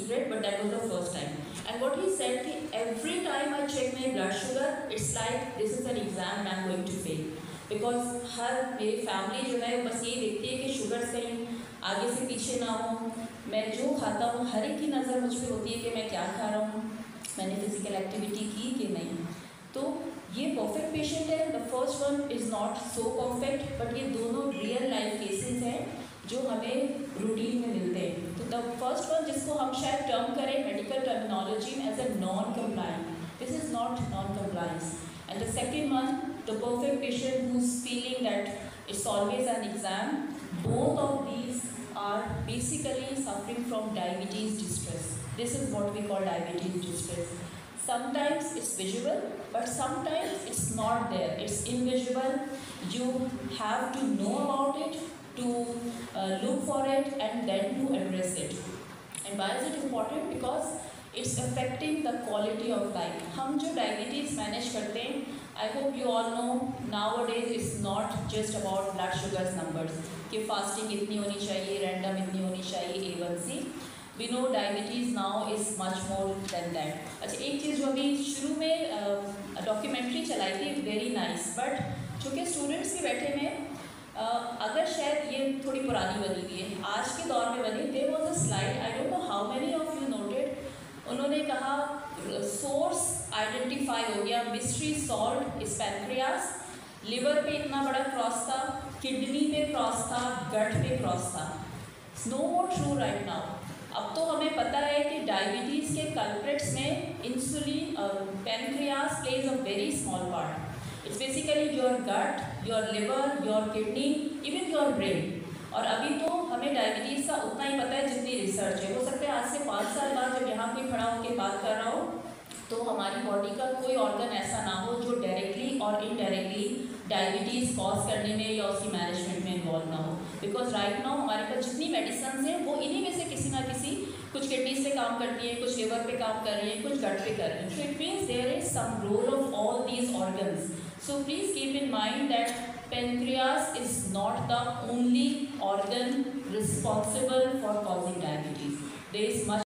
secret, but that was the first time. And what he said कि every time I check my blood sugar, it's like this is an exam and I'm going to fail. Because हर मेरी family जो है बस ये देखती है कि sugar कहीं आगे से पीछे ना हो, मैं जो खाता हूँ हर एक की नज़र मुझ पर होती है कि मैं क्या खा रहा हूँ, मैंने फिजिकल एक्टिविटी की कि नहीं. तो ये परफेक्ट पेशेंट है. The first one is not so perfect, but ये दोनों रियल लाइफ केसेस हैं जो हमें रूटीन में मिलते हैं. तो द फर्स्ट वन जिसको हम शायद टर्म करें मेडिकल टर्मिनोलॉजी में as a non compliant, this is not non compliance. And the second one, the perfect patient who is feeling that it's always an exam. Both of these are basically suffering from diabetes distress. This is what we call diabetes distress. Sometimes it's visual, but sometimes it's not there. It's invisible. You have to know about it, to look for it, and then to address it. And why is it important? Because it's affecting the quality of life. हम जो diabetes manage करते हैं, I hope you all know nowadays it's not just about blood sugars numbers कि fasting इतनी होनी चाहिए, random इतनी होनी चाहिए, A1C. We know diabetes now is much more than that. अच्छा, एक चीज़ जो अभी शुरू में डॉक्यूमेंट्री चलाई थी, वेरी नाइस, बट चूँकि स्टूडेंट्स भी बैठे हुए हैं, अगर शायद ये थोड़ी पुरानी बनी हुई है, आज के दौर में बनी. There was a slide, I don't know how many of you noted. उन्होंने कहा सोर्स आइडेंटिफाई हो गया, mystery solve is pancreas. Liver पे इतना बड़ा क्रॉस था, किडनी पे क्रॉस था, गट पे क्रॉस था. No more true right now. अब तो हमें पता है कि डायबिटीज़ के कल्प्रिट्स में इंसुलिन और pancreas plays a very small part. It's basically your gut, your liver, your kidney, even your brain. और अभी तो हमें डायबिटीज़ का उतना ही पता है जितनी रिसर्च है. हो सकता है आज से 5 साल बाद जब यहाँ कोई खड़ा होकर बात कर रहा हो तो हमारी बॉडी का कोई ऑर्गन ऐसा ना हो जो डायरेक्टली और इनडायरेक्टली डायबिटीज़ कॉज करने में या उसकी मैनेजमेंट में इन्वॉल्व ना हो. बिकॉज राइट नाउ हमारे पास जितनी मेडिसिन हैं वो इन्हीं में से किसी ना किसी, कुछ किडनीज पे काम करती है, कुछ लिवर पे काम कर रही है, कुछ गट पे कर रही है. So it means there is some role of all these organs. So please keep in mind that pancreas is not the only organ responsible for causing diabetes. There is much